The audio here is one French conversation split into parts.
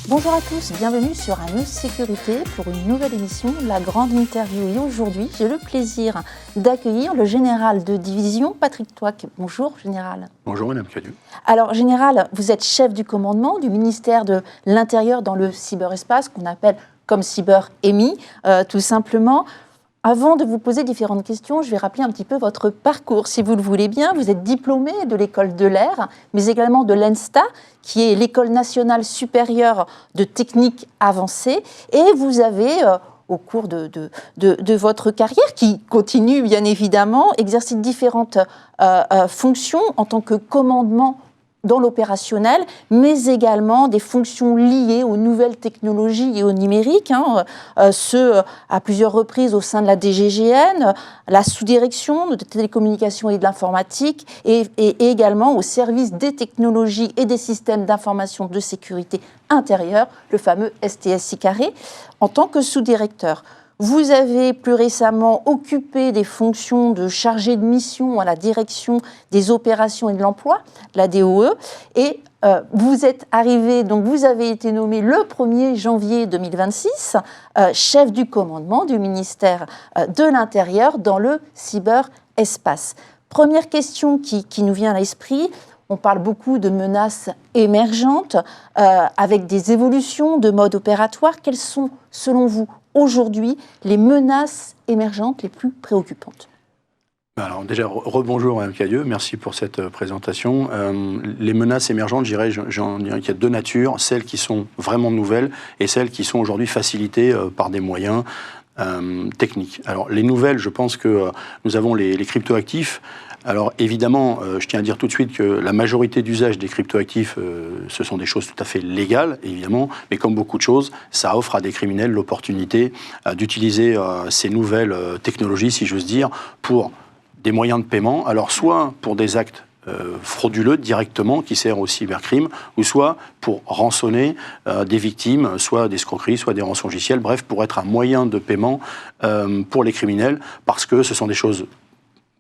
Bonjour à tous, bienvenue sur News Sécurité pour une nouvelle émission, la grande interview. Et aujourd'hui, j'ai le plaisir d'accueillir le général de division, Patrick Thouac. Bonjour, général. Bonjour, Madame Cadieux. Alors, général, vous êtes chef du commandement du ministère de l'Intérieur dans le cyberespace, qu'on appelle comme cyber-EMI, tout simplement. Avant de vous poser différentes questions, je vais rappeler un petit peu votre parcours, si vous le voulez bien. Vous êtes diplômé de l'école de l'air, mais également de l'ENSTA, qui est l'École nationale supérieure de technique avancée. Et vous avez, au cours de votre carrière, qui continue bien évidemment, exercé différentes fonctions en tant que commandement dans l'opérationnel, mais également des fonctions liées aux nouvelles technologies et au numérique, à plusieurs reprises au sein de la DGGN, la sous-direction de télécommunications et de l'informatique, et également au service des technologies et des systèmes d'information de sécurité intérieure, le fameux STSI carré, en tant que sous-directeur. Vous avez plus récemment occupé des fonctions de chargé de mission à la direction des opérations et de l'emploi, la DOE, et vous êtes arrivé, donc vous avez été nommé le 1er janvier 2026 chef du commandement du ministère de l'Intérieur dans le cyberespace. Première question qui nous vient à l'esprit. On parle beaucoup de menaces émergentes avec des évolutions de mode opératoire. Quelles sont, selon vous, aujourd'hui, les menaces émergentes les plus préoccupantes? Alors déjà, rebonjour Mme Cadieux, merci pour cette présentation. Les menaces émergentes, j'en dirais qu'il y a deux natures, celles qui sont vraiment nouvelles et celles qui sont aujourd'hui facilitées par des moyens techniques. Alors les nouvelles, je pense que nous avons les cryptoactifs. Alors évidemment, je tiens à dire tout de suite que la majorité d'usages des cryptoactifs, ce sont des choses tout à fait légales, évidemment, mais comme beaucoup de choses, ça offre à des criminels l'opportunité d'utiliser ces nouvelles technologies, si j'ose dire, pour des moyens de paiement, alors soit pour des actes frauduleux directement, qui servent au cybercrime, ou soit pour rançonner des victimes, soit des escroqueries, soit des rançongiciels, bref, pour être un moyen de paiement pour les criminels, parce que ce sont des choses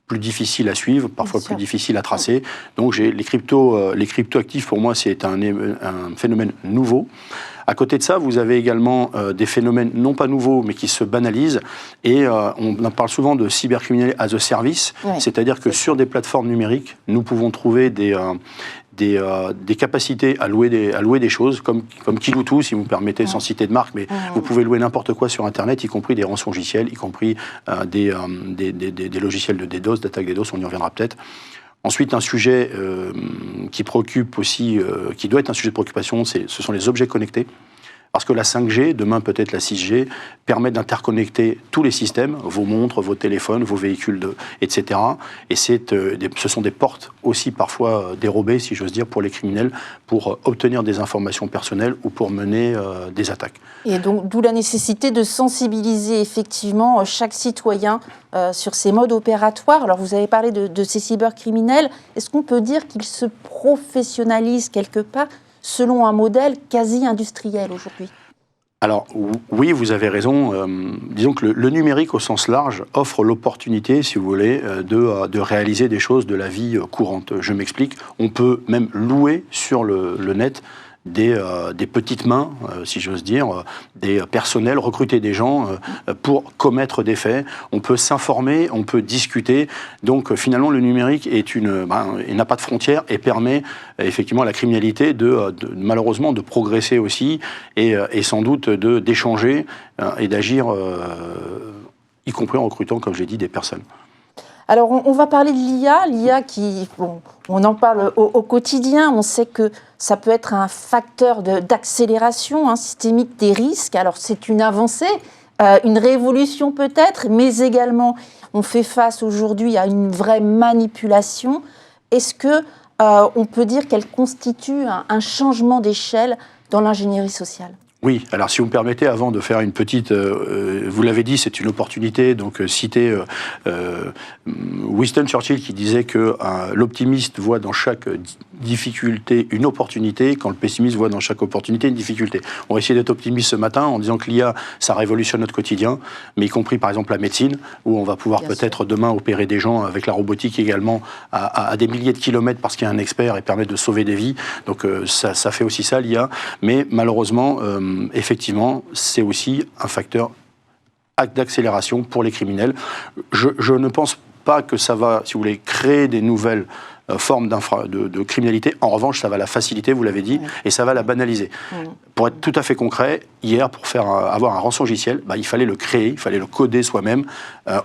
plus difficiles à suivre, parfois plus difficiles à tracer. Donc les cryptoactifs, pour moi, c'est un phénomène nouveau. À côté de ça, vous avez également des phénomènes non pas nouveaux, mais qui se banalisent. Et on parle souvent de cybercriminels as a service, c'est-à-dire que sur des plateformes numériques, nous pouvons trouver des capacités à louer des choses, comme Kiloutou, si vous me permettez, sans citer de marque, mais vous pouvez louer n'importe quoi sur Internet, y compris des rançongiciels, y compris des logiciels de DDoS, d'attaque DDoS, on y reviendra peut-être. Ensuite, un sujet qui préoccupe aussi, qui doit être un sujet de préoccupation, ce sont les objets connectés. Parce que la 5G, demain peut-être la 6G, permet d'interconnecter tous les systèmes, vos montres, vos téléphones, vos véhicules, etc. Et ce sont des portes aussi parfois dérobées, si j'ose dire, pour les criminels, pour obtenir des informations personnelles ou pour mener des attaques. Et donc, d'où la nécessité de sensibiliser effectivement chaque citoyen sur ces modes opératoires. Alors, vous avez parlé de ces cybercriminels. Est-ce qu'on peut dire qu'ils se professionnalisent quelque part selon un modèle quasi industriel aujourd'hui? Alors oui, vous avez raison. Disons que le numérique au sens large offre l'opportunité, si vous voulez, de réaliser des choses de la vie courante. Je m'explique. On peut même louer sur le net des petites mains, si j'ose dire, des personnels, recruter des gens pour commettre des faits. On peut s'informer, on peut discuter. Donc finalement, le numérique il n'a pas de frontières et permet effectivement à la criminalité malheureusement de progresser aussi et sans doute d'échanger et d'agir, y compris en recrutant, comme j'ai dit, des personnes. Alors, on va parler de l'IA qui, on en parle au quotidien, on sait que ça peut être un facteur d'accélération systémique des risques. Alors, c'est une avancée, une révolution peut-être, mais également, on fait face aujourd'hui à une vraie manipulation. Est-ce qu'on peut dire qu'elle constitue un changement d'échelle dans l'ingénierie sociale ? Oui, alors si vous me permettez, avant de faire une petite... vous l'avez dit, c'est une opportunité, donc citer Winston Churchill qui disait que l'optimiste voit dans chaque difficulté une opportunité, quand le pessimiste voit dans chaque opportunité une difficulté. On va essayer d'être optimiste ce matin en disant que l'IA, ça révolutionne notre quotidien, mais y compris par exemple la médecine, où on va pouvoir peut-être demain opérer des gens avec la robotique également à des milliers de kilomètres parce qu'il y a un expert et permettre de sauver des vies. Donc ça fait aussi ça, l'IA. Mais malheureusement, effectivement, c'est aussi un facteur d'accélération pour les criminels. Je ne pense pas que ça va, si vous voulez, créer des nouvelles formes de criminalité. En revanche, ça va la faciliter, vous l'avez dit, et ça va la banaliser. Pour être tout à fait concret, hier, pour avoir un rançongiciel, il fallait le créer, il fallait le coder soi-même.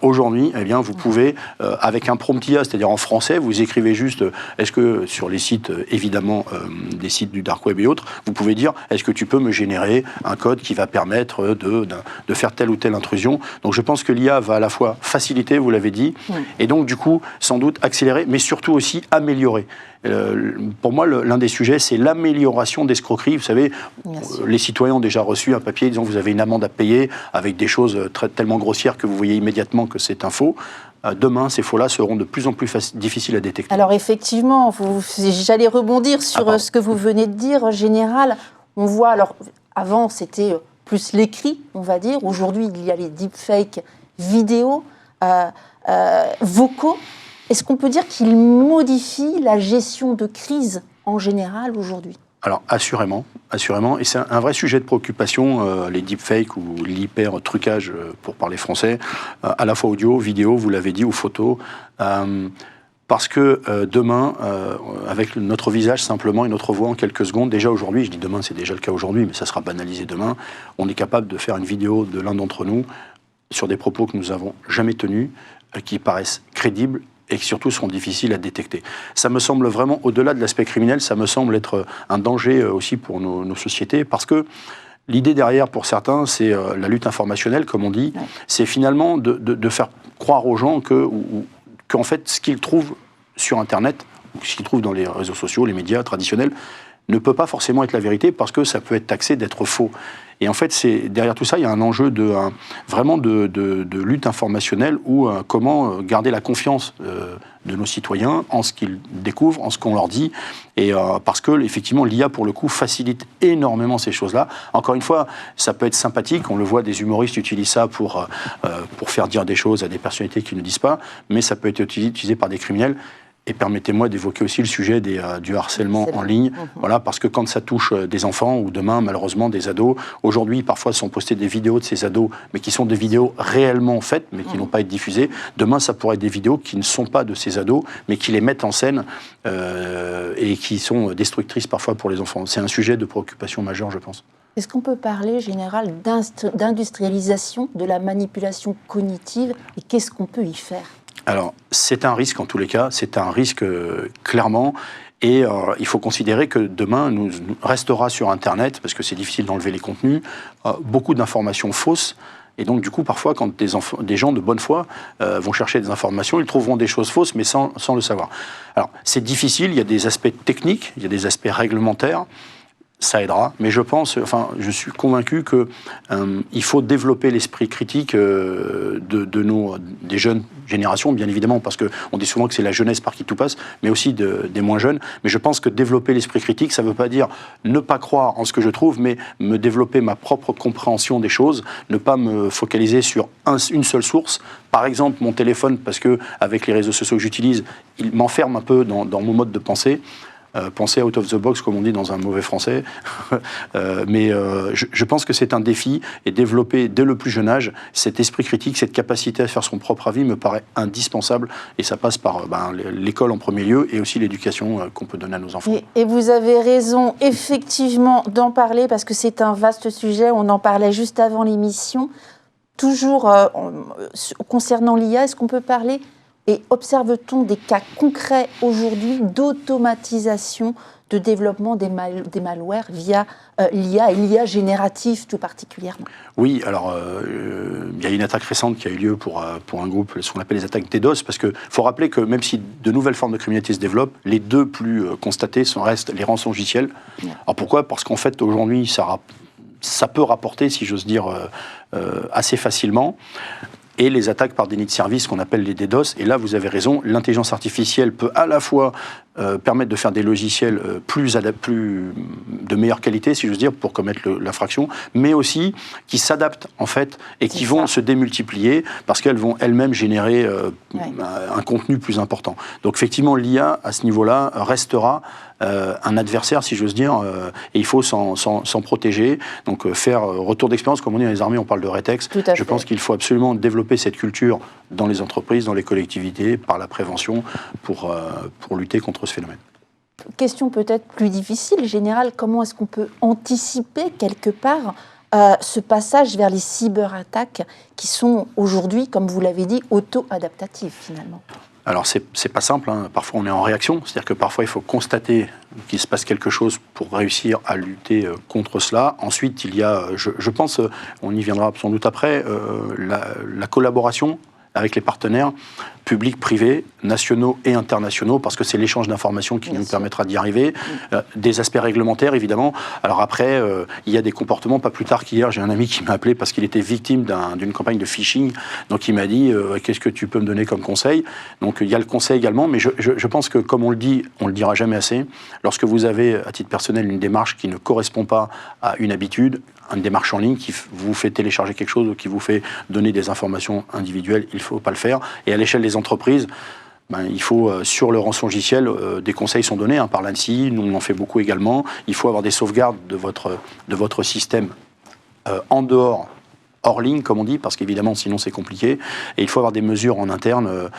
Aujourd'hui, eh bien, vous pouvez, avec un prompt IA, c'est-à-dire en français, vous écrivez juste, est-ce que sur les sites, évidemment, des sites du dark web et autres, vous pouvez dire, est-ce que tu peux me générer un code qui va permettre de faire telle ou telle intrusion. Donc je pense que l'IA va à la fois faciliter, vous l'avez dit, et donc du coup, sans doute accélérer, mais surtout aussi améliorer. Pour moi, l'un des sujets, c'est l'amélioration d'escroqueries. Vous savez, les citoyens ont déjà reçu un papier disant que vous avez une amende à payer avec des choses tellement grossières que vous voyez immédiatement que c'est un faux. Demain, ces faux-là seront de plus en plus difficiles à détecter. Alors effectivement, j'allais rebondir sur ce que vous venez de dire. En général, on voit, alors avant c'était plus l'écrit, on va dire. Aujourd'hui, il y a les deepfakes vidéo, vocaux. Est-ce qu'on peut dire qu'il modifie la gestion de crise en général aujourd'hui ? Alors, assurément, et c'est un vrai sujet de préoccupation, les deepfakes ou l'hyper-trucage, pour parler français, à la fois audio, vidéo, vous l'avez dit, ou photo, parce que demain, avec notre visage simplement et notre voix en quelques secondes, déjà aujourd'hui, je dis demain, c'est déjà le cas aujourd'hui, mais ça sera banalisé demain, on est capable de faire une vidéo de l'un d'entre nous sur des propos que nous n'avons jamais tenus, qui paraissent crédibles, et qui surtout seront difficiles à détecter. Ça me semble vraiment, au-delà de l'aspect criminel, ça me semble être un danger aussi pour nos sociétés, parce que l'idée derrière, pour certains, c'est la lutte informationnelle, comme on dit, c'est finalement de faire croire aux gens qu'en fait, ce qu'ils trouvent sur Internet, ou ce qu'ils trouvent dans les réseaux sociaux, les médias traditionnels, ne peut pas forcément être la vérité, parce que ça peut être taxé d'être faux. Et en fait, derrière tout ça, il y a un enjeu vraiment de lutte informationnelle ou comment garder la confiance de nos citoyens en ce qu'ils découvrent, en ce qu'on leur dit. Et parce que, effectivement, l'IA, pour le coup, facilite énormément ces choses-là. Encore une fois, ça peut être sympathique. On le voit, des humoristes utilisent ça pour faire dire des choses à des personnalités qui ne disent pas. Mais ça peut être utilisé par des criminels. Et permettez-moi d'évoquer aussi le sujet du harcèlement en ligne, voilà, parce que quand ça touche des enfants ou demain, malheureusement, des ados, aujourd'hui, parfois, sont postées des vidéos de ces ados, mais qui sont des vidéos réellement faites, mais qui n'ont pas été diffusées. Demain, ça pourrait être des vidéos qui ne sont pas de ces ados, mais qui les mettent en scène et qui sont destructrices parfois pour les enfants. C'est un sujet de préoccupation majeure, je pense. Est-ce qu'on peut parler, général, d'industrialisation de la manipulation cognitive et qu'est-ce qu'on peut y faire ? Alors, c'est un risque en tous les cas, c'est un risque clairement, et il faut considérer que demain, nous restera sur Internet, parce que c'est difficile d'enlever les contenus, beaucoup d'informations fausses, et donc du coup, parfois, quand des gens de bonne foi vont chercher des informations, ils trouveront des choses fausses, mais sans le savoir. Alors, c'est difficile, il y a des aspects techniques, il y a des aspects réglementaires, ça aidera, mais je je suis convaincu qu'il faut développer l'esprit critique des jeunes générations, bien évidemment, parce qu'on dit souvent que c'est la jeunesse par qui tout passe, mais aussi des moins jeunes. Mais je pense que développer l'esprit critique, ça ne veut pas dire ne pas croire en ce que je trouve, mais me développer ma propre compréhension des choses, ne pas me focaliser sur une seule source. Par exemple, mon téléphone, parce que avec les réseaux sociaux que j'utilise, il m'enferme un peu dans mon mode de pensée. Penser out of the box, comme on dit dans un mauvais français. Mais je pense que c'est un défi, et développer dès le plus jeune âge cet esprit critique, cette capacité à faire son propre avis me paraît indispensable, et ça passe par l'école en premier lieu et aussi l'éducation qu'on peut donner à nos enfants. Et vous avez raison, effectivement, d'en parler, parce que c'est un vaste sujet. On en parlait juste avant l'émission. Toujours concernant l'IA, est-ce qu'on peut parler et observe-t-on des cas concrets aujourd'hui d'automatisation de développement des malwares via l'IA et l'IA générative tout particulièrement? Oui, alors il y a une attaque récente qui a eu lieu pour un groupe, ce qu'on appelle les attaques DDoS, parce qu'il faut rappeler que même si de nouvelles formes de criminalité se développent, les deux plus constatées restent les rançongiciels. Alors pourquoi ? Parce qu'en fait aujourd'hui, ça peut rapporter, si j'ose dire, assez facilement. Et les attaques par déni de service, qu'on appelle les DDoS. Et là, vous avez raison, l'intelligence artificielle peut à la fois permettre de faire des logiciels plus de meilleure qualité, si j'ose dire, pour commettre l'infraction, mais aussi qui s'adaptent, en fait, et qui vont se démultiplier parce qu'elles vont elles-mêmes générer un contenu plus important. Donc, effectivement, l'IA, à ce niveau-là, restera un adversaire, si j'ose dire, et il faut s'en protéger. Donc, faire retour d'expérience, comme on dit dans les armées, on parle de rétex. Je pense qu'il faut absolument développer cette culture dans les entreprises, dans les collectivités, par la prévention, pour lutter contre ce phénomène. Question peut-être plus difficile, générale, comment est-ce qu'on peut anticiper quelque part ce passage vers les cyberattaques qui sont aujourd'hui, comme vous l'avez dit, auto-adaptatives finalement? Alors, c'est pas simple, hein. Parfois on est en réaction, c'est-à-dire que parfois il faut constater qu'il se passe quelque chose pour réussir à lutter contre cela. Ensuite, il y a, je pense, on y viendra sans doute après, la collaboration avec les partenaires publics, privés, nationaux et internationaux, parce que c'est l'échange d'informations qui nous permettra d'y arriver. Des aspects réglementaires, évidemment. Alors après, il y a des comportements. Pas plus tard qu'hier, j'ai un ami qui m'a appelé parce qu'il était victime d'une campagne de phishing. Donc il m'a dit, qu'est-ce que tu peux me donner comme conseil? Donc il y a le conseil également, mais je pense que, comme on le dit, on le dira jamais assez, lorsque vous avez, à titre personnel, une démarche qui ne correspond pas à une habitude, une démarche en ligne qui vous fait télécharger quelque chose ou qui vous fait donner des informations individuelles, il ne faut pas le faire. Et à l'échelle des entreprises, il faut, sur le rançongiciel, des conseils sont donnés par l'ANSSI, nous on en fait beaucoup également. Il faut avoir des sauvegardes de votre système en dehors, hors ligne, comme on dit, parce qu'évidemment, sinon c'est compliqué. Et il faut avoir des mesures en interne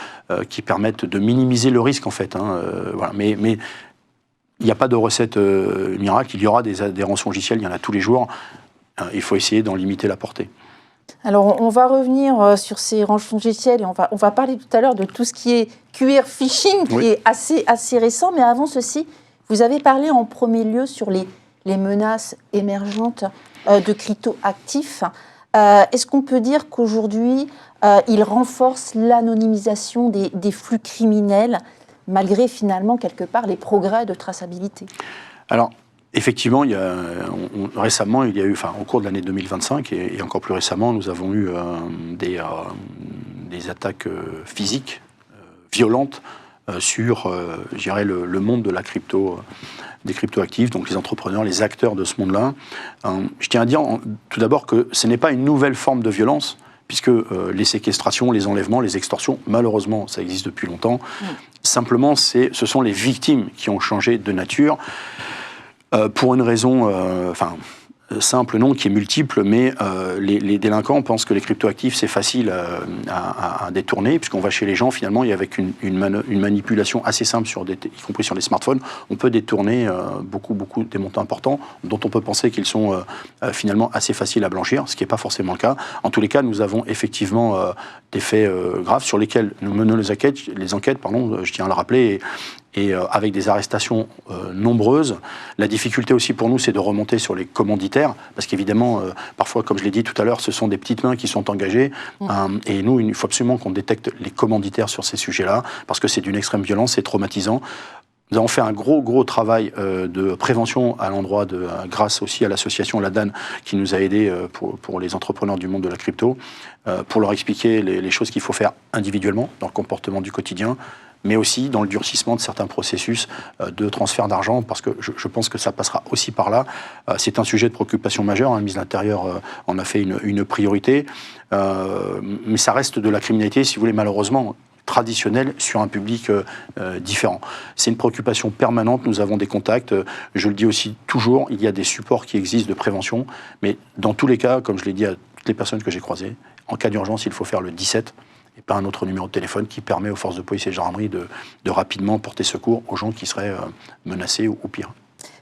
qui permettent de minimiser le risque, en fait. Voilà. Mais il n'y a pas de recette miracle, il y aura des rançongiciels, il y en a tous les jours. Il faut essayer d'en limiter la portée. Alors, on va revenir sur ces rançongiciels et on va parler tout à l'heure de tout ce qui est QR phishing, qui est assez récent. Mais avant ceci, vous avez parlé en premier lieu sur les menaces émergentes de crypto-actifs. Est-ce qu'on peut dire qu'aujourd'hui, ils renforcent l'anonymisation des flux criminels, malgré finalement, quelque part, les progrès de traçabilité? Alors, effectivement, récemment, il y a eu, au cours de l'année 2025 et encore plus récemment, nous avons eu des attaques physiques violentes sur, je dirais, le monde de la des crypto-actifs, donc les entrepreneurs, les acteurs de ce monde-là. Je tiens à dire tout d'abord que ce n'est pas une nouvelle forme de violence, puisque les séquestrations, les enlèvements, les extorsions, malheureusement, ça existe depuis longtemps. Simplement, ce sont les victimes qui ont changé de nature. Pour une raison simple, non, qui est multiple, mais les délinquants pensent que les cryptoactifs, c'est facile à détourner, puisqu'on va chez les gens, finalement, et avec une manipulation assez simple, y compris sur les smartphones, on peut détourner beaucoup des montants importants, dont on peut penser qu'ils sont finalement assez faciles à blanchir, ce qui n'est pas forcément le cas. En tous les cas, nous avons effectivement des faits graves sur lesquels nous menons les enquêtes, je tiens à le rappeler, et avec des arrestations nombreuses. La difficulté aussi pour nous, c'est de remonter sur les commanditaires, parce qu'évidemment, parfois, comme je l'ai dit tout à l'heure, ce sont des petites mains qui sont engagées, et nous, il faut absolument qu'on détecte les commanditaires sur ces sujets-là, parce que c'est d'une extrême violence, c'est traumatisant. Nous avons fait un gros travail de prévention à l'endroit grâce aussi à l'association LADAN qui nous a aidés pour les entrepreneurs du monde de la crypto, pour leur expliquer les choses qu'il faut faire individuellement dans le comportement du quotidien, mais aussi dans le durcissement de certains processus de transfert d'argent, parce que je pense que ça passera aussi par là. C'est un sujet de préoccupation majeure, le ministre de l'Intérieur en a fait une priorité, mais ça reste de la criminalité, si vous voulez, malheureusement, traditionnelle sur un public différent. C'est une préoccupation permanente, nous avons des contacts, je le dis aussi toujours, il y a des supports qui existent de prévention, mais dans tous les cas, comme je l'ai dit à toutes les personnes que j'ai croisées, en cas d'urgence, il faut faire le 17, et pas un autre numéro de téléphone qui permet aux forces de police et de gendarmerie de rapidement porter secours aux gens qui seraient menacés ou pire.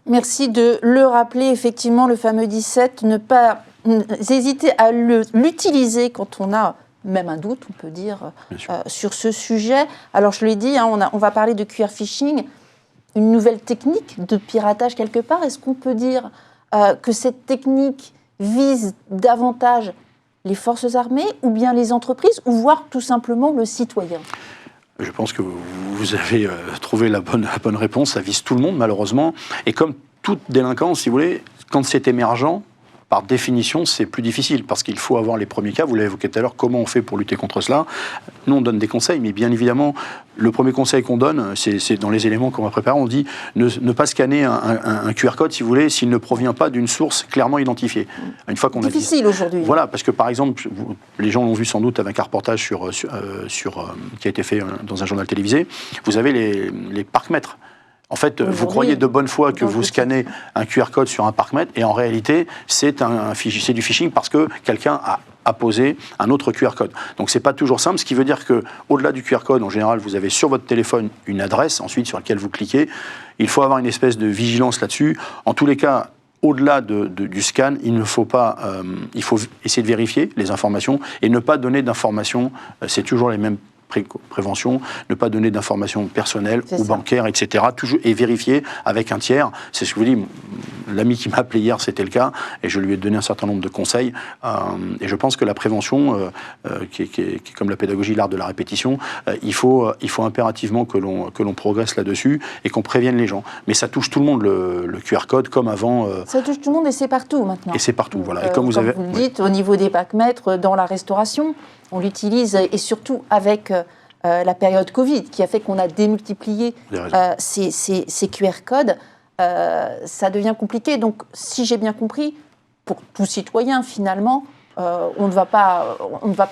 Merci de le rappeler, effectivement, le fameux 17, ne pas hésiter à l'utiliser quand on a même un doute, on peut dire, sur ce sujet. Alors, je l'ai dit, on va parler de QR phishing, une nouvelle technique de piratage quelque part. Est-ce qu'on peut dire que cette technique vise davantage les forces armées ou bien les entreprises ou voire tout simplement le citoyen? Je pense que vous avez trouvé la bonne réponse. Ça vise tout le monde, malheureusement. Et comme toute délinquance, si vous voulez, quand c'est émergent, par définition, c'est plus difficile parce qu'il faut avoir les premiers cas. Vous l'avez évoqué tout à l'heure, comment on fait pour lutter contre cela? Nous, on donne des conseils, mais bien évidemment, le premier conseil qu'on donne, c'est dans les éléments qu'on va préparer, on dit ne pas scanner un QR code, si vous voulez, s'il ne provient pas d'une source clairement identifiée. Une fois qu'on a dit, difficile aujourd'hui. Voilà, parce que par exemple, les gens l'ont vu sans doute avec un reportage qui a été fait dans un journal télévisé, vous avez les parcs-mètres. En fait, vous croyez de bonne foi que vous scannez un QR code sur un parc-mètre et en réalité, c'est du phishing parce que quelqu'un a apposé un autre QR code. Donc, c'est pas toujours simple, ce qui veut dire qu'au-delà du QR code, en général, vous avez sur votre téléphone une adresse, ensuite sur laquelle vous cliquez. Il faut avoir une espèce de vigilance là-dessus. En tous les cas, au-delà du scan, il faut essayer de vérifier les informations et ne pas donner d'informations. C'est toujours les mêmes prévention, ne pas donner d'informations personnelles ou bancaires, etc. Toujours, et vérifier avec un tiers. C'est ce que je vous dis, l'ami qui m'a appelé hier, c'était le cas, et je lui ai donné un certain nombre de conseils. Et je pense que la prévention, qui est comme la pédagogie, l'art de la répétition, il faut impérativement que l'on progresse là-dessus et qu'on prévienne les gens. Mais ça touche tout le monde, le QR code, comme avant. Ça touche tout le monde et c'est partout maintenant. Et c'est partout, voilà. Et comme vous le dites, au niveau des pacs-mètres, dans la restauration, on l'utilise, et surtout avec la période Covid, qui a fait qu'on a démultiplié ces QR codes, ça devient compliqué. Donc, si j'ai bien compris, pour tout citoyen, finalement, on ne va pas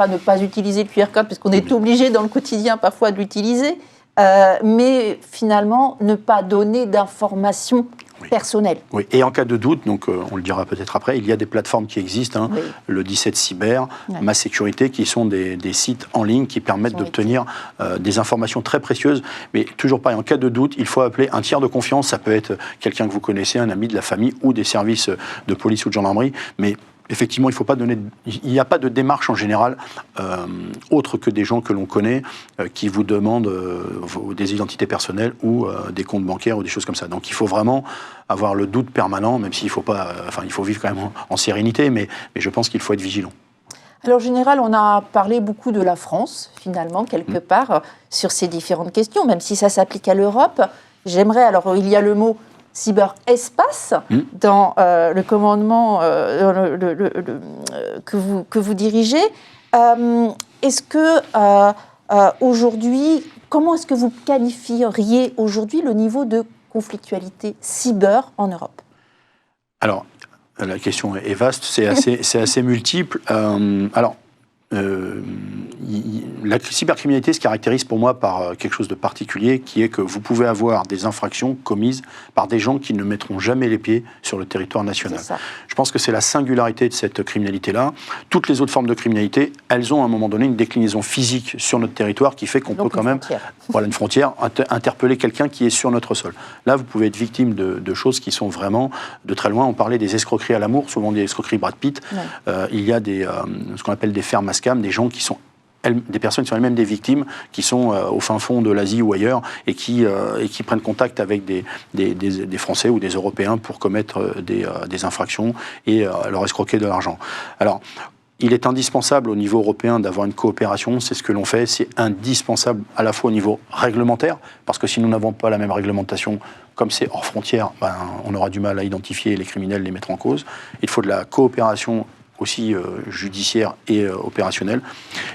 ne pas utiliser le QR code, parce qu'on est obligé dans le quotidien parfois de l'utiliser, mais finalement, ne pas donner d'informations personnel. Oui, et en cas de doute, donc on le dira peut-être après, il y a des plateformes qui existent, le 17 Cyber, Ma Sécurité, qui sont des sites en ligne qui permettent d'obtenir des informations très précieuses, mais toujours pareil, en cas de doute, il faut appeler un tiers de confiance, ça peut être quelqu'un que vous connaissez, un ami de la famille ou des services de police ou de gendarmerie, mais effectivement, il n'y a pas de démarche en général autre que des gens que l'on connaît qui vous demandent des identités personnelles ou des comptes bancaires ou des choses comme ça. Donc il faut vraiment avoir le doute permanent, même s'il faut pas, il faut vivre quand même en sérénité, mais je pense qu'il faut être vigilant. Alors, en général, on a parlé beaucoup de la France, finalement, quelque part, sur ces différentes questions, même si ça s'applique à l'Europe. J'aimerais, alors il y a le mot cyberespace dans le commandement que vous dirigez. Est-ce que aujourd'hui, comment est-ce que vous qualifieriez aujourd'hui le niveau de conflictualité cyber en Europe? Alors, la question est vaste, c'est assez multiple. La cybercriminalité se caractérise pour moi par quelque chose de particulier, qui est que vous pouvez avoir des infractions commises par des gens qui ne mettront jamais les pieds sur le territoire national. Je pense que c'est la singularité de cette criminalité-là. Toutes les autres formes de criminalité, elles ont à un moment donné une déclinaison physique sur notre territoire qui fait qu'on peut quand même, une frontière, interpeller quelqu'un qui est sur notre sol. Là, vous pouvez être victime de choses qui sont vraiment de très loin. On parlait des escroqueries à l'amour, souvent des escroqueries Brad Pitt. Il y a ce qu'on appelle des fermes à scam, des gens qui sont des personnes qui sont elles-mêmes des victimes, qui sont au fin fond de l'Asie ou ailleurs, et qui prennent contact avec des Français ou des Européens pour commettre des infractions et leur escroquer de l'argent. Alors, il est indispensable au niveau européen d'avoir une coopération, c'est ce que l'on fait, c'est indispensable à la fois au niveau réglementaire, parce que si nous n'avons pas la même réglementation, comme c'est hors frontière, on aura du mal à identifier les criminels, les mettre en cause. Il faut de la coopération aussi judiciaire et opérationnelle.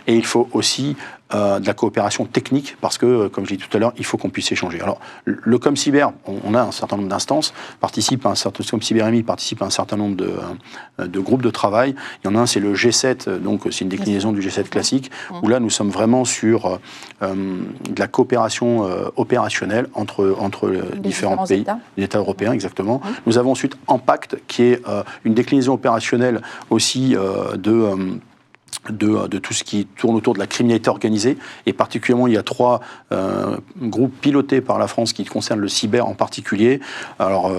Et il faut aussi de la coopération technique, parce que, comme je l'ai dit tout à l'heure, il faut qu'on puisse échanger. Alors, le ComCyber, on a un certain nombre d'instances, ComCyberEMI participe à un certain nombre de groupes de travail. Il y en a un, c'est le G7, donc c'est une déclinaison du G7 classique, où là, nous sommes vraiment sur de la coopération opérationnelle entre différents pays, les États européens, exactement. Nous avons ensuite Empact, qui est une déclinaison opérationnelle aussi de tout ce qui tourne autour de la criminalité organisée, et particulièrement il y a 3 groupes pilotés par la France qui concernent le cyber en particulier. Alors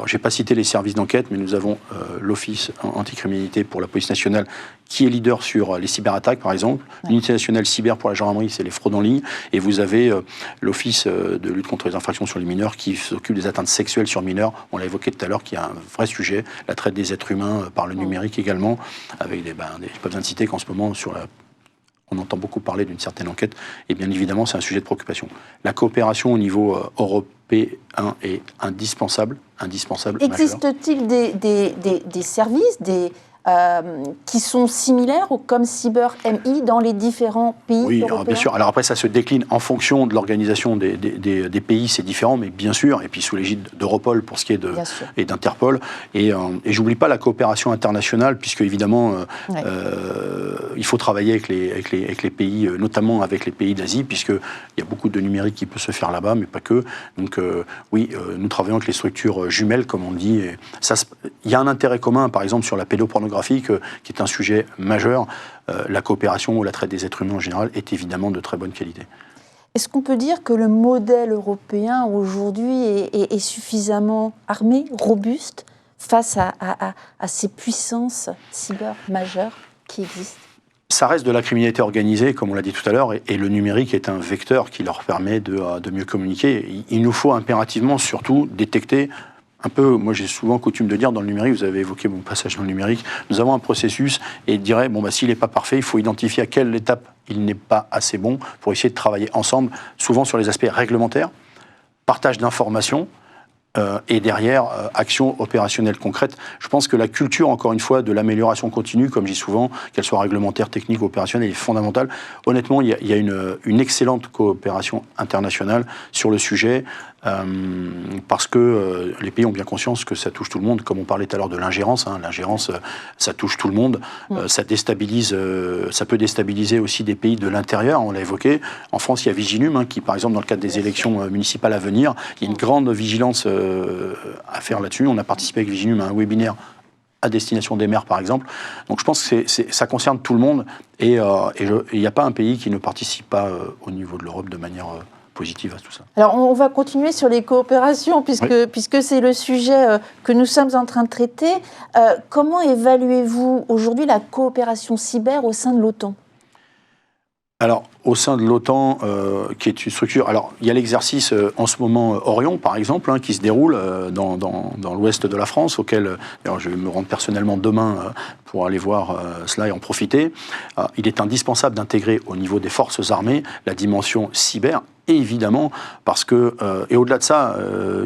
je n'ai pas cité les services d'enquête, mais nous avons l'Office anticriminalité pour la police nationale qui est leader sur les cyberattaques, par exemple. L'unité nationale cyber pour la gendarmerie, c'est les fraudes en ligne. Et vous avez l'Office de lutte contre les infractions sur les mineurs qui s'occupe des atteintes sexuelles sur mineurs. On l'a évoqué tout à l'heure, qui est un vrai sujet. La traite des êtres humains par le numérique également, avec pas besoin de citer qu'en ce moment, on entend beaucoup parler d'une certaine enquête, et bien évidemment, c'est un sujet de préoccupation. La coopération au niveau européen est indispensable. Existe-t-il des services qui sont similaires au comme Cyber MI dans les différents pays européens? Oui, bien sûr. Alors après, ça se décline en fonction de l'organisation des pays, c'est différent, mais bien sûr, et puis sous l'égide d'Europol pour ce qui est et d'Interpol. Et j'oublie pas la coopération internationale, puisque évidemment, il faut travailler avec les pays, notamment avec les pays d'Asie, puisqu'il y a beaucoup de numérique qui peut se faire là-bas, mais pas que. Donc oui, nous travaillons avec les structures jumelles, comme on dit. Il y a un intérêt commun, par exemple, sur la pédopornographie, qui est un sujet majeur. La coopération ou la traite des êtres humains en général est évidemment de très bonne qualité. Est-ce qu'on peut dire que le modèle européen aujourd'hui est suffisamment armé, robuste, face à ces puissances cyber majeures qui existent? Ça reste de la criminalité organisée, comme on l'a dit tout à l'heure, et le numérique est un vecteur qui leur permet de mieux communiquer. Il nous faut impérativement, surtout, détecter un peu, moi j'ai souvent coutume de dire dans le numérique, vous avez évoqué mon passage dans le numérique, nous avons un processus et il dirait, s'il n'est pas parfait, il faut identifier à quelle étape il n'est pas assez bon pour essayer de travailler ensemble, souvent sur les aspects réglementaires, partage d'informations, et derrière, action opérationnelle concrète. Je pense que la culture, encore une fois, de l'amélioration continue, comme je dis souvent, qu'elle soit réglementaire, technique, opérationnelle, est fondamentale. Honnêtement, il y a une excellente coopération internationale sur le sujet, parce que les pays ont bien conscience que ça touche tout le monde, comme on parlait tout à l'heure de l'ingérence. L'ingérence, ça touche tout le monde. Ça peut déstabiliser aussi des pays de l'intérieur, on l'a évoqué. En France, il y a Viginum, qui, par exemple, dans le cadre des élections municipales à venir, il y a une grande vigilance à faire là-dessus. On a participé avec Viginum à un webinaire à destination des maires, par exemple. Donc je pense que ça concerne tout le monde, et il n'y a pas un pays qui ne participe pas au niveau de l'Europe de manière positive à tout ça. Alors on va continuer sur les coopérations, puisque c'est le sujet que nous sommes en train de traiter. Comment évaluez-vous aujourd'hui la coopération cyber au sein de l'OTAN ? Alors, au sein de l'OTAN, qui est une structure... Alors, il y a l'exercice en ce moment Orion, par exemple, qui se déroule dans l'ouest de la France, auquel je vais me rendre personnellement demain pour aller voir cela et en profiter. Il est indispensable d'intégrer au niveau des forces armées la dimension cyber, et évidemment, parce que... et au-delà de ça,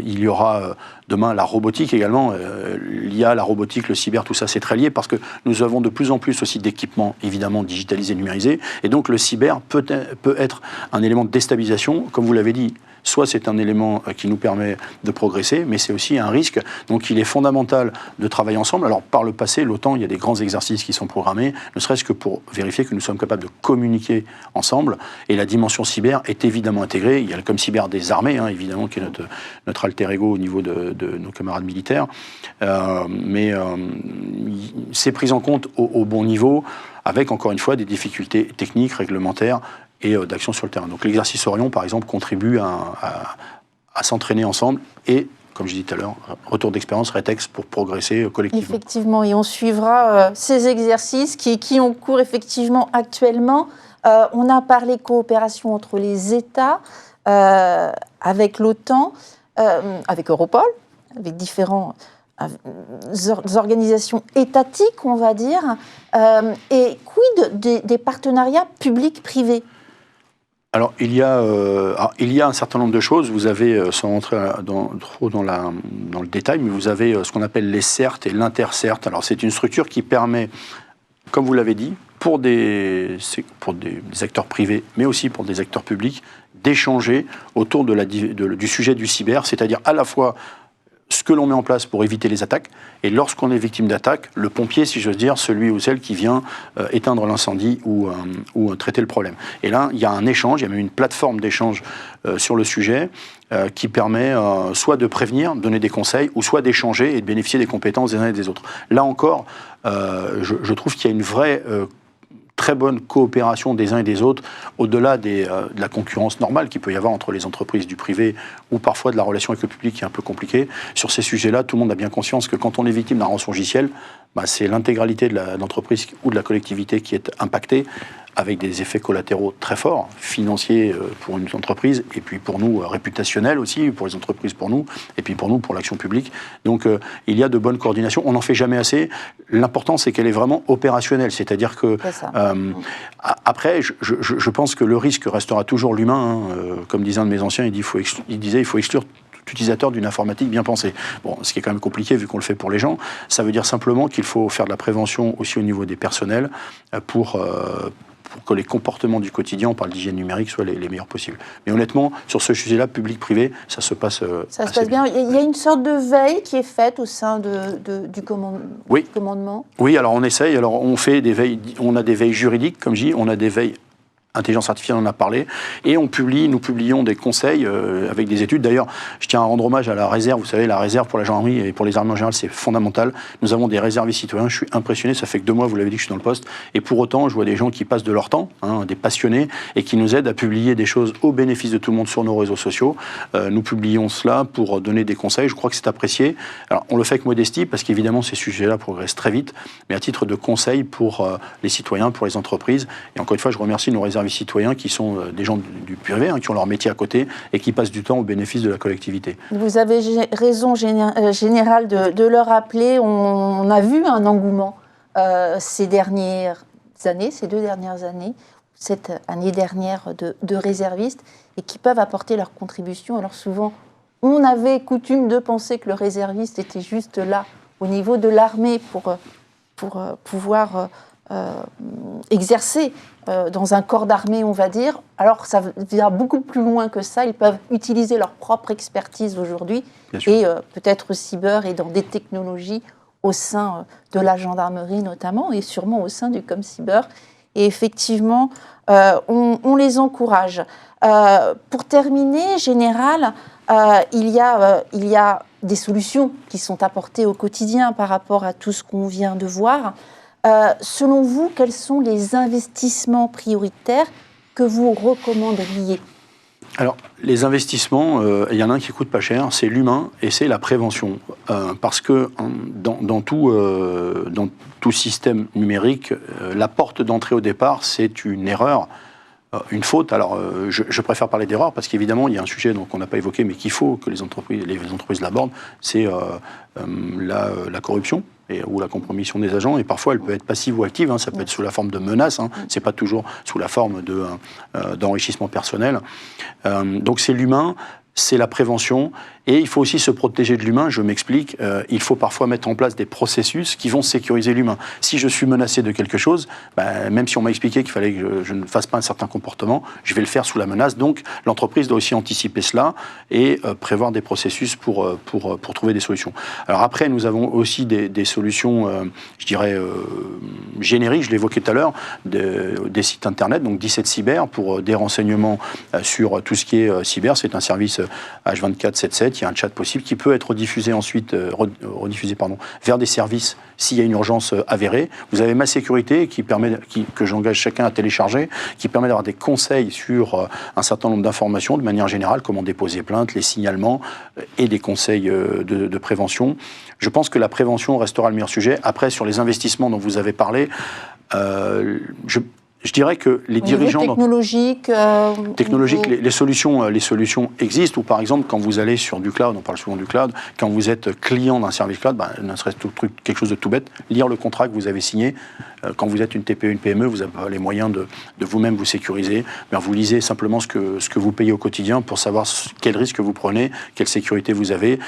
il y aura demain la robotique également. L'IA, la robotique, le cyber, tout ça, c'est très lié, parce que nous avons de plus en plus aussi d'équipements, évidemment, digitalisés, numérisés. Et donc, le cyber peut être un élément de déstabilisation, comme vous l'avez dit. Soit c'est un élément qui nous permet de progresser, mais c'est aussi un risque. Donc il est fondamental de travailler ensemble. Alors par le passé, l'OTAN, il y a des grands exercices qui sont programmés, ne serait-ce que pour vérifier que nous sommes capables de communiquer ensemble. Et la dimension cyber est évidemment intégrée. Il y a le comme cyber des armées, évidemment, qui est notre alter ego au niveau de nos camarades militaires. Mais c'est pris en compte au bon niveau, avec encore une fois des difficultés techniques, réglementaires, et d'action sur le terrain. Donc l'exercice Orion, par exemple, contribue à s'entraîner ensemble et, comme je disais tout à l'heure, retour d'expérience, rétex pour progresser collectivement. Effectivement, et on suivra ces exercices qui ont cours effectivement actuellement. On a parlé coopération entre les États, avec l'OTAN, avec Europol, avec différents organisations étatiques, on va dire. Et quid des partenariats publics-privés ? Alors, il y a un certain nombre de choses. Vous avez, sans rentrer trop dans le détail, mais vous avez ce qu'on appelle les CERT et l'inter-CERT. Alors, c'est une structure qui permet, comme vous l'avez dit, pour des acteurs privés, mais aussi pour des acteurs publics, d'échanger autour du sujet du cyber, c'est-à-dire à la fois ce que l'on met en place pour éviter les attaques, et lorsqu'on est victime d'attaque, le pompier, si j'ose dire, celui ou celle qui vient éteindre l'incendie ou traiter le problème. Et là, il y a un échange, il y a même une plateforme d'échange sur le sujet qui permet soit de prévenir, de donner des conseils, ou soit d'échanger et de bénéficier des compétences des uns et des autres. Là encore, je trouve qu'il y a une vraie... très bonne coopération des uns et des autres, au-delà de la concurrence normale qu'il peut y avoir entre les entreprises du privé ou parfois de la relation avec le public qui est un peu compliquée. Sur ces sujets-là, tout le monde a bien conscience que quand on est victime d'un rançongiciel, c'est l'intégralité de l'entreprise ou de la collectivité qui est impactée, avec des effets collatéraux très forts, financiers pour une entreprise, et puis pour nous, réputationnels aussi, pour les entreprises pour nous, et puis pour nous, pour l'action publique. Donc il y a de bonnes coordinations, on n'en fait jamais assez. L'important, c'est qu'elle est vraiment opérationnelle, c'est-à-dire que après, je pense que le risque restera toujours l'humain, comme disait un de mes anciens, il disait il faut exclure tout utilisateur d'une informatique bien pensée. Bon, ce qui est quand même compliqué vu qu'on le fait pour les gens, ça veut dire simplement qu'il faut faire de la prévention aussi au niveau des personnels pour que les comportements du quotidien, on parle d'hygiène numérique, soient les meilleurs possibles. Mais honnêtement, sur ce sujet-là, public-privé, ça se passe ça se passe bien. Il y a une sorte de veille qui est faite au sein du commandement. Oui, alors on essaye. Alors on fait des veilles, on a des veilles juridiques, comme je dis, on a des veilles intelligence artificielle, on en a parlé, et nous publions des conseils avec des études. D'ailleurs, je tiens à rendre hommage à la réserve. Vous savez, la réserve pour la gendarmerie et pour les armées en général, c'est fondamental. Nous avons des réservistes citoyens. Je suis impressionné. Ça fait que 2 mois, vous l'avez dit, que je suis dans le poste. Et pour autant, je vois des gens qui passent de leur temps, des passionnés, et qui nous aident à publier des choses au bénéfice de tout le monde sur nos réseaux sociaux. Nous publions cela pour donner des conseils. Je crois que c'est apprécié. Alors, on le fait avec modestie, parce qu'évidemment, ces sujets-là progressent très vite, mais à titre de conseil pour les citoyens, pour les entreprises. Et encore une fois, je remercie nos réservistes citoyens qui sont des gens du privé, qui ont leur métier à côté et qui passent du temps au bénéfice de la collectivité. Vous avez raison générale de le rappeler. On a vu un engouement ces 2 dernières années, cette année dernière de réservistes, et qui peuvent apporter leur contribution. Alors souvent, on avait coutume de penser que le réserviste était juste là, au niveau de l'armée, pour pouvoir exercer dans un corps d'armée, on va dire. Alors, ça va beaucoup plus loin que ça. Ils peuvent utiliser leur propre expertise aujourd'hui, et peut-être cyber et dans des technologies au sein de la gendarmerie notamment, et sûrement au sein du ComCyber. Et effectivement, on les encourage. Pour terminer, Général, il y a des solutions qui sont apportées au quotidien par rapport à tout ce qu'on vient de voir. Selon vous, quels sont les investissements prioritaires que vous recommanderiez ? Alors, les investissements, il y en a un qui coûte pas cher, c'est l'humain et c'est la prévention. Parce que dans tout système numérique, la porte d'entrée au départ, c'est une erreur, une faute. Alors, je préfère parler d'erreur parce qu'évidemment, il y a un sujet qu'on n'a pas évoqué, mais qu'il faut que les entreprises l'abordent, c'est la corruption. Ou la compromission des agents, et parfois elle peut être passive ou active, ça peut être sous la forme de menaces, c'est pas toujours sous la forme d'enrichissement personnel. Donc c'est l'humain, c'est la prévention, et il faut aussi se protéger de l'humain, je m'explique, il faut parfois mettre en place des processus qui vont sécuriser l'humain. Si je suis menacé de quelque chose, même si on m'a expliqué qu'il fallait que je ne fasse pas un certain comportement, je vais le faire sous la menace, donc l'entreprise doit aussi anticiper cela et prévoir des processus pour trouver des solutions. Alors après, nous avons aussi des solutions, je dirais, génériques, je l'évoquais tout à l'heure, des sites internet, donc 17 Cyber, pour des renseignements sur tout ce qui est cyber, c'est un service H24/7/7, il y a un chat possible qui peut être rediffusé ensuite, vers des services s'il y a une urgence avérée. Vous avez Ma Sécurité que j'engage chacun à télécharger, qui permet d'avoir des conseils sur un certain nombre d'informations de manière générale, comment déposer plainte, les signalements et des conseils de prévention. Je pense que la prévention restera le meilleur sujet. Après, sur les investissements dont vous avez parlé, je dirais que les dirigeants... Technologique, les solutions existent. Ou par exemple, quand vous allez sur du cloud, on parle souvent du cloud, quand vous êtes client d'un service cloud, ne serait-ce quelque chose de tout bête, lire le contrat que vous avez signé. Quand vous êtes une TPE, une PME, vous n'avez pas les moyens de vous-même vous sécuriser. Mais vous lisez simplement ce que vous payez au quotidien pour savoir quel risque vous prenez, quelle sécurité vous avez.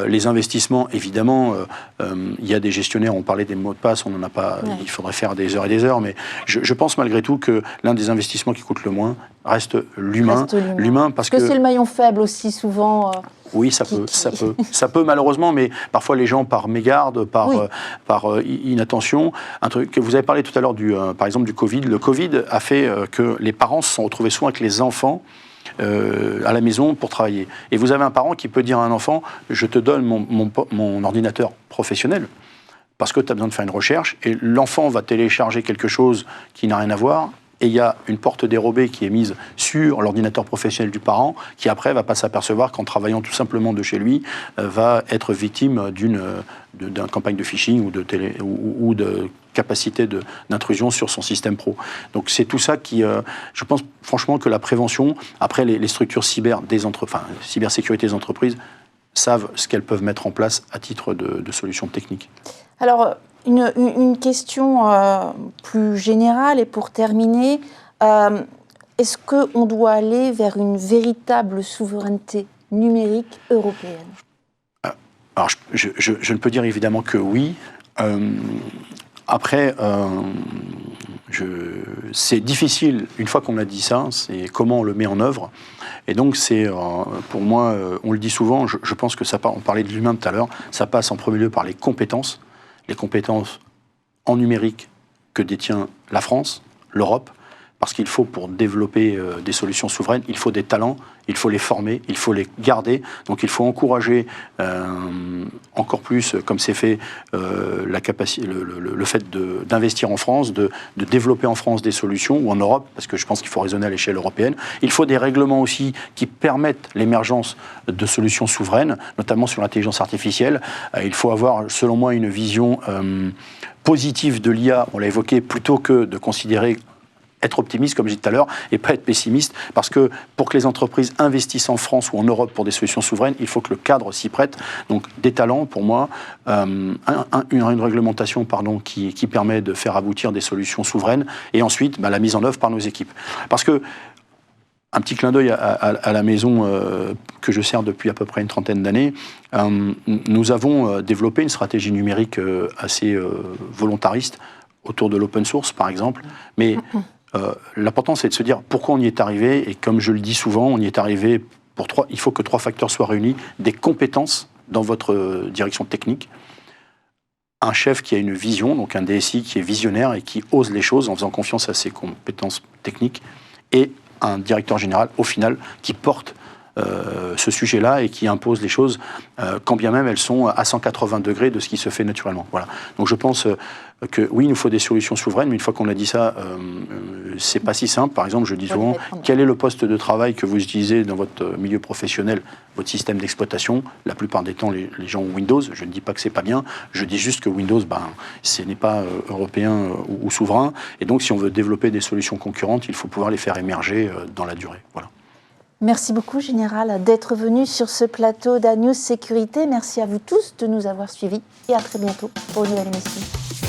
Les investissements, évidemment, il y a des gestionnaires, on parlait des mots de passe, on n'en a pas, il faudrait faire des heures et des heures, mais je pense malgré tout que l'un des investissements qui coûte le moins reste l'humain. Parce que c'est le maillon faible aussi souvent. Oui, ça peut malheureusement, mais parfois les gens par mégarde, par inattention. Un truc que vous avez parlé tout à l'heure par exemple du Covid. Le Covid a fait que les parents se sont retrouvés souvent avec les enfants à la maison pour travailler. Et vous avez un parent qui peut dire à un enfant, je te donne mon ordinateur professionnel, parce que tu as besoin de faire une recherche, et l'enfant va télécharger quelque chose qui n'a rien à voir, et il y a une porte dérobée qui est mise sur l'ordinateur professionnel du parent, qui après va pas s'apercevoir qu'en travaillant tout simplement de chez lui, va être victime d'une campagne de phishing ou de capacité d'intrusion sur son système pro. Donc c'est tout ça qui, je pense franchement que la prévention, après les structures cybersécurité des entreprises savent ce qu'elles peuvent mettre en place à titre de solutions techniques. Alors, une question plus générale et pour terminer, est-ce qu'on doit aller vers une véritable souveraineté numérique européenne ? Alors, je ne peux dire évidemment que oui. Après, c'est difficile, une fois qu'on a dit ça, c'est comment on le met en œuvre. Et donc, pour moi, on le dit souvent, je pense que on parlait de l'humain tout à l'heure, ça passe en premier lieu par les compétences en numérique que détient la France, l'Europe, parce qu'il faut, pour développer des solutions souveraines, il faut des talents, il faut les former, il faut les garder. Donc il faut encourager encore plus, comme c'est fait, le fait d'investir en France, de développer en France des solutions, ou en Europe, parce que je pense qu'il faut raisonner à l'échelle européenne. Il faut des règlements aussi qui permettent l'émergence de solutions souveraines, notamment sur l'intelligence artificielle. Il faut avoir, selon moi, une vision positive de l'IA, on l'a évoqué, plutôt que de considérer être optimiste, comme j'ai dit tout à l'heure, et pas être pessimiste, parce que pour que les entreprises investissent en France ou en Europe pour des solutions souveraines, il faut que le cadre s'y prête. Donc des talents, pour moi, une réglementation qui permet de faire aboutir des solutions souveraines, et ensuite la mise en œuvre par nos équipes. Parce que, un petit clin d'œil à la maison que je sers depuis à peu près une trentaine d'années, nous avons développé une stratégie numérique assez volontariste autour de l'open source, par exemple, mais l'important, c'est de se dire pourquoi on y est arrivé, et comme je le dis souvent, on y est arrivé il faut que 3 facteurs soient réunis: des compétences dans votre direction technique, un chef qui a une vision, donc un DSI qui est visionnaire et qui ose les choses en faisant confiance à ses compétences techniques, et un directeur général, au final, qui porte ce sujet-là et qui impose les choses, quand bien même elles sont à 180 degrés de ce qui se fait naturellement. Voilà. Donc je pense que oui, il nous faut des solutions souveraines, mais une fois qu'on a dit ça, c'est pas si simple. Par exemple, je dis souvent, quel est le poste de travail que vous utilisez dans votre milieu professionnel, votre système d'exploitation? La plupart des temps, les gens ont Windows. Je ne dis pas que c'est pas bien, je dis juste que Windows, ce n'est pas européen ou souverain. Et donc, si on veut développer des solutions concurrentes, il faut pouvoir les faire émerger dans la durée. Voilà. Merci beaucoup, Général, d'être venu sur ce plateau d'Anews Sécurité. Merci à vous tous de nous avoir suivis et à très bientôt pour une nouvelle émission.